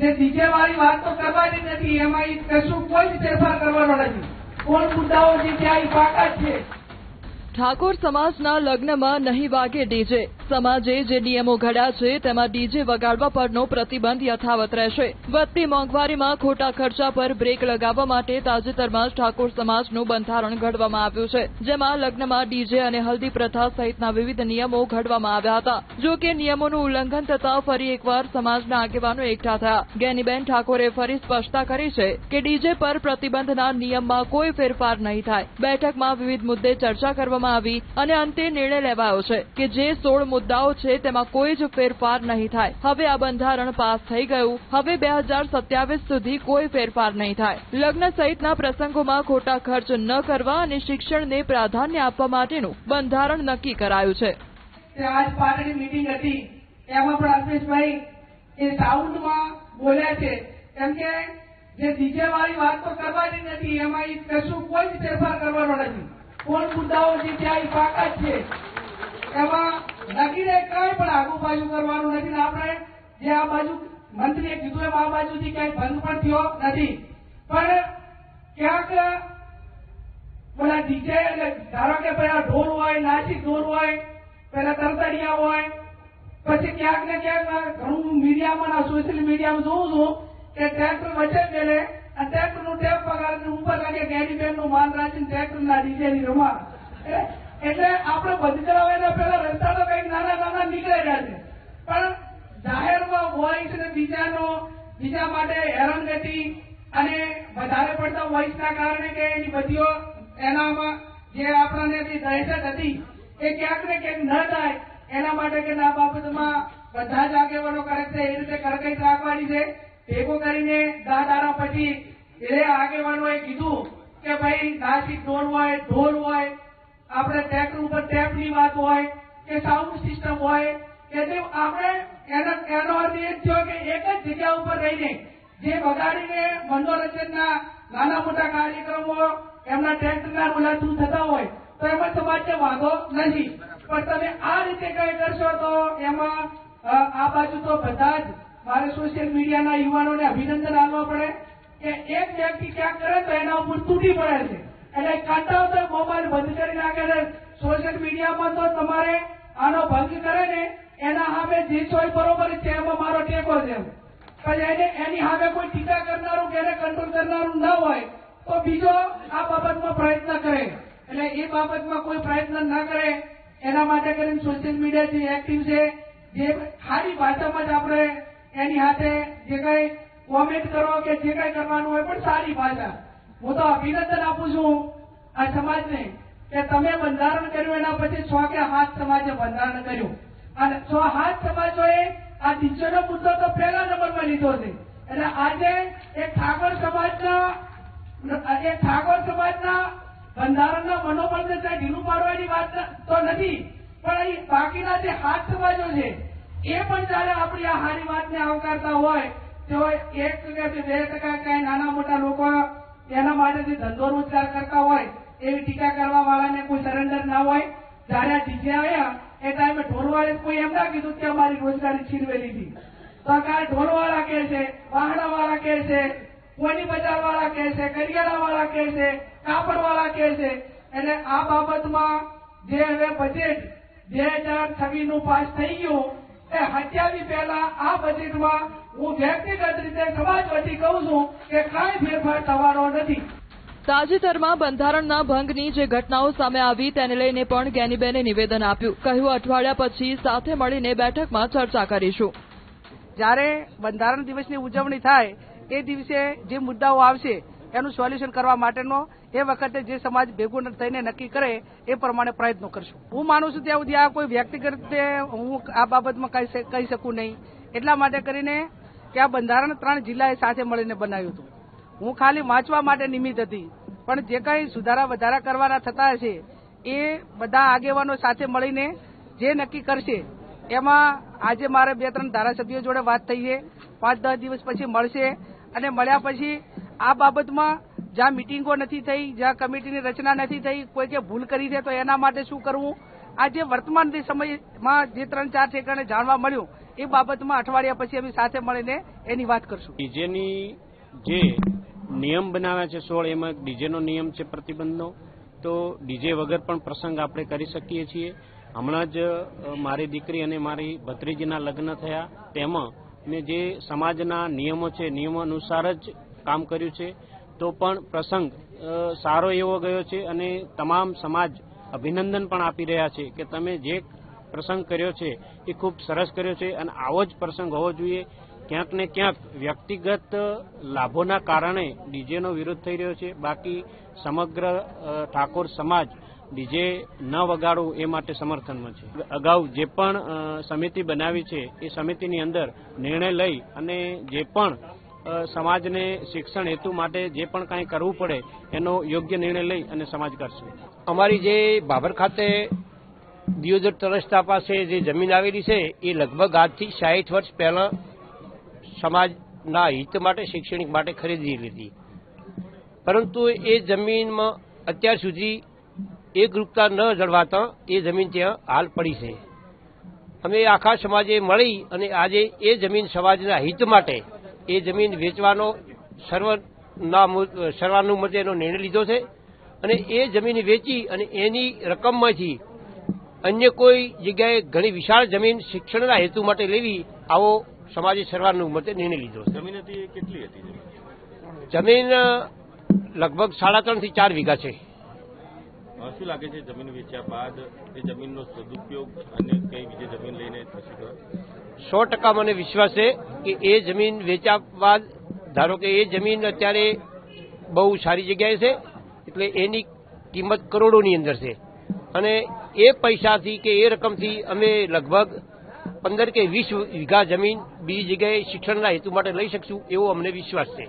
જે ડીજે વાળી વાત તો કરવાની નથી, એમાં કશું કોઈ જ ફેરફાર કરવાનો નથી. કોણ મુદ્દાઓ જે ત્યાં પાકા છે. ઠાકોર સમાજના લગ્નમાં નહીં વાગે ડીજે. સમાજે જે નિયમો ઘડ્યા છે તેમાં ડીજે વગાડવા પરનો પ્રતિબંધ યથાવત રહેશે. વધતી મોંઘવારીમાં ખોટા ખર્ચા પર બ્રેક લગાવવા માટે તાજેતરમાં જ ઠાકોર સમાજનું બંધારણ ઘડવામાં આવ્યું છે, જેમાં લગ્નમાં ડીજે અને હલ્દી પ્રથા સહિતના વિવિધ નિયમો ઘડવામાં આવ્યા હતા. જો કે નિયમોનું ઉલ્લંઘન થતા ફરી એકવાર સમાજના આગેવાનો એકઠા થયા. ગેનીબેન ઠાકોરે ફરી સ્પષ્ટતા કરી છે કે ડીજે પર પ્રતિબંધના નિયમમાં કોઈ ફેરફાર નહીં થાય. બેઠકમાં વિવિધ મુદ્દે ચર્ચા કરવામાં આવી અને અંતે નિર્ણય લેવાયો છે કે જે 16 મુદ્દાઓ છે તેમાં કોઈ જ ફેરફાર નહીં થાય. હવે આ બંધારણ પાસ થઈ ગયું. હવે 2027 સુધી કોઈ ફેરફાર નહીં થાય. લગ્ન સહિતના પ્રસંગોમાં ખોટા ખર્ચ ન કરવા અને શિક્ષણને પ્રાધાન્ય આપવા માટેનું બંધારણ નક્કી કરાયું છે. આજ પાટણની મીટિંગ હતી, એમાં પણ અલ્પેશભાઈ એ સાઉન્ડમાં બોલ્યા છે, કેમ કે જે ડીજે વાળી વાત તો કરવાની નથી, એમાં કશું કોઈ જ ફેરફાર કરવાનો નથી. કોણ મુદ્દાઓ જે ત્યાં પાકા છે એમાં નક્કીને કઈ પણ આગુ બાજુ કરવાનું નથી. આપણે જે આ બાજુ મંત્રીએ કીધું એમ આ બાજુથી કઈ ભંગ પણ થયો નથી. પણ ક્યાંક પેલા ડીજે એટલે ધારો કે પેલા ઢોલ હોય, નાસિક ઢોલ હોય, પેલા તરતડિયા હોય, પછી ક્યાંક ને ક્યાંક ઘણું મીડિયામાં સોશિયલ મીડિયામાં જોઉં છું કે ટ્રેક્ટર વચ્ચે મેળે અને ટ્રેક્ટર નું ટેપ પગાર ઉપર લાગે ગેરીબેન નું માન રાખીને ટ્રેક્ટર ના ડીજે ની રમા. એટલે આપણે બંધ કરાવવાના પેલા રસ્તાનો કઈક નાના નાના નીકળી રહ્યા છે. પણ જાહેરમાં વોઇસ અને બીજા માટે હેરાનગતિ અને વધારે પડતા વોઇસના કારણે કે એની બધીઓ એનામાં જે આપણને દહેશત હતી એ ક્યાંક ને ક્યાંક ન થાય એના માટે કે આ બાબતમાં બધા જ આગેવાનો કરે છે એ રીતે કડકાઈ રાખવાની છે. ભેગો કરીને 10 દાડા પછી એ આગેવાનોએ કીધું કે ભાઈ નાસિક ઢોલ હોય, ઢોલ હોય, આપણે ટ્રેક્ટર ઉપર ટેપની વાત હોય કે સાઉન્ડ સિસ્ટમ હોય કે તે આપણે એનો અર્થ એ થયો કે એક જ જગ્યા ઉપર રહીને જે વગાડીને મનોરંજનના નાના મોટા કાર્યક્રમો એમના ટ્રેક્ટરના ઓલાતું થતા હોય તો એમાં સમાજને વાંધો નથી. પણ તમે આ રીતે કઈ કરશો તો એમાં આ બાજુ તો બધા જ મારે સોશિયલ મીડિયાના યુવાનોને અભિનંદન આપવા પડે કે એક વ્યક્તિ ક્યાંક કરે તો એના ઉપર તૂટી પડે છે. એટલે કાંટાઓ તો મોબાઈલ બંધ કરી નાખે છે. સોશિયલ મીડિયામાં તો તમારે આનો ભંગ કરે ને એના સામે જે હોય બરોબર છે, એમાં મારો ટેકો છે. પછી એની સામે કોઈ ટીકા કરનારું કે એને કંટ્રોલ કરનારું ના હોય તો બીજો આ બાબતમાં પ્રયત્ન કરે. એટલે એ બાબતમાં કોઈ પ્રયત્ન ના કરે એના માટે કરીને સોશિયલ મીડિયા જે એક્ટિવ છે, જે સારી ભાષામાં જ આપણે એની સાથે જે કઈ કોમેન્ટ કરો કે જે કઈ કરવાનું હોય પણ સારી ભાષા. હું તો અભિનંદન આપું છું આ સમાજને કે તમે બંધારણ કર્યું એના પછી 6 કે 7 સમાજે બંધારણ કર્યું અને 6-7 સમાજોએ આ ડીજેનો મુદ્દો તો પહેલા નંબરમાં લીધો છે. એટલે આજે એક ઠાકોર સમાજના બંધારણના મનોબળને ઢીલું પાડવાની વાત તો નથી, પણ અહીં બાકીના જે 7 સમાજો છે એ પણ જયારે આપણી આ સારી વાતને આવકારતા હોય તો 1% કે 2% કઈ નાના મોટા લોકો એના માટે ધંધો રોજગાર કરતા હોય એવી ટીકા કરવા વાળાને કોઈ સરેન્ડર ના હોય. જયારે આ ડીજે આવ્યા એ ટાઈમે ઢોલવાળે કોઈ એમ ના કીધું કે અમારી રોજગારી છીનવેલી હતી. તો આ ઢોલવાળા કહે છે, વાહણાવાળા કહે છે, કોની બજાર વાળા કહે છે, કરિયાણા વાળા કહે છે, કાપડ વાળા કહે છે. એટલે આ બાબતમાં જે હવે બજેટ 2026 નું પાસ થઈ ગયું એ હત્યાની પહેલા આ બજેટમાં હું વ્યક્તિગત રીતે સમાજ વતી કહું છું કે કાંઈ ફેરફાર થવાનો નથી. તાજેતરમાં બંધારણના ભંગની જે ઘટનાઓ સામે આવી તેને લઈને પણ ગેનીબેને નિવેદન આપ્યું. કહ્યું, અઠવાડિયા પછી સાથે મળીને બેઠકમાં ચર્ચા કરીશું. જ્યારે બંધારણ દિવસની ઉજવણી થાય એ દિવસે જે મુદ્દાઓ આવશે એનું સોલ્યુશન કરવા માટેનો એ વખતે જે સમાજ ભેગું થઈને નક્કી કરે એ પ્રમાણે પ્રયત્નો કરશું. હું માનું છું ત્યાં સુધી આ કોઈ વ્યક્તિગત રીતે હું આ બાબતમાં કહી શકું નહીં. એટલા માટે કરીને કે આ બંધારણ 3 જિલ્લાએ સાથે મળીને બનાવ્યું હતું. હું ખાલી વાંચવા માટે નિમિત્ત હતી, પણ જે કંઈ સુધારા વધારા કરવાના થતા હશે એ બધા આગેવાનો સાથે મળીને જે નક્કી કરશે એમાં આજે મારે 2-3 ધારાસભ્યો જોડે વાત થઈ છે. 5-10 દિવસ પછી મળશે અને મળ્યા પછી આ બાબતમાં જ્યાં મિટિંગો નથી થઈ, જ્યાં કમિટીની રચના નથી થઈ, કોઈ કે ભૂલ કરી છે તો એના માટે શું કરવું, આ જે વર્તમાન સમયમાં જે 3-4 ઠેકાણે જાણવા મળ્યું એ બાબતમાં અઠવાડિયા પછી અમે સાથે મળીને એની વાત કરશું. ડીજેની જે નિયમ બનાવ્યા છે 16, એમાં ડીજેનો નિયમ છે પ્રતિબંધનો, તો ડીજે વગર પણ પ્રસંગ આપણે કરી શકીએ છીએ. હમણાં જ મારી દીકરી અને મારી ભત્રીજીના લગ્ન થયા, તેમાં મેં જે સમાજના નિયમો છે નિયમો અનુસાર જ કામ કર્યું છે, તો પણ પ્રસંગ સારો એવો ગયો છે અને તમામ સમાજ અભિનંદન પણ આપી રહ્યા છે કે તમે જે પ્રસંગ કર્યો છે એ ખૂબ સરસ કર્યો છે અને આવો જ પ્રસંગ હોવો જોઈએ. ક્યાંક ને ક્યાંક વ્યક્તિગત લાભોના કારણે ડીજેનો વિરોધ થઈ રહ્યો છે, બાકી સમગ્ર ઠાકોર સમાજ ડીજે ન વગાડવું એ માટે સમર્થનમાં છે. અગાઉ જે પણ સમિતિ બનાવી છે એ સમિતિની અંદર નિર્ણય લઈ અને જે પણ સમાજને શિક્ષણ હેતુ માટે જે પણ કાંઈ કરવું પડે એનો યોગ્ય નિર્ણય લઈ અને સમાજ કરશે. અમારી જે બાબર ખાતે દિયોદર તરસ્તા પાસે જે જમીન આવેલી છે એ લગભગ આજથી 60 વર્ષ પહેલા સમાજના હિત માટે શૈક્ષણિક માટે ખરીદી લીધી, પરંતુ એ જમીનમાં અત્યાર સુધી એકરૂપતા ન જળવાતા એ જમીન ત્યાં હાલ પડી છે. અમે આખા સમાજે મળી અને આજે એ જમીન સમાજના હિત માટે એ જમીન વેચવાનો સર્વાનુમતે એનો નિર્ણય લીધો છે અને એ જમીન વેચી અને એની રકમમાંથી અન્ય કોઈ જગ્યાએ ઘણી વિશાળ જમીન શિક્ષણના હેતુ માટે લેવી, આવો સમાજે સર્વાનુમતે નિર્ણય લીધો છે. જમીન હતી કેટલી હતી? જમીન લગભગ 3.5 થી 4 વીઘા છે. શું લાગે છે જમીન વેચ્યા બાદ એ જમીનનો સદુપયોગ અને કઈ બીજી જમીન લઈને થશે? 100% મને વિશ્વાસ છે કે એ જમીન વેચ્યા બાદ, ધારો કે એ જમીન અત્યારે બહુ સારી જગ્યાએ છે એટલે એની કિંમત કરોડોની અંદર છે અને એ પૈસાથી કે એ રકમથી અમે લગભગ 15 કે 20 વીઘા જમીન બીજી જગ્યાએ શિક્ષણના હેતુ માટે લઈ શકશું એવો અમને વિશ્વાસ છે.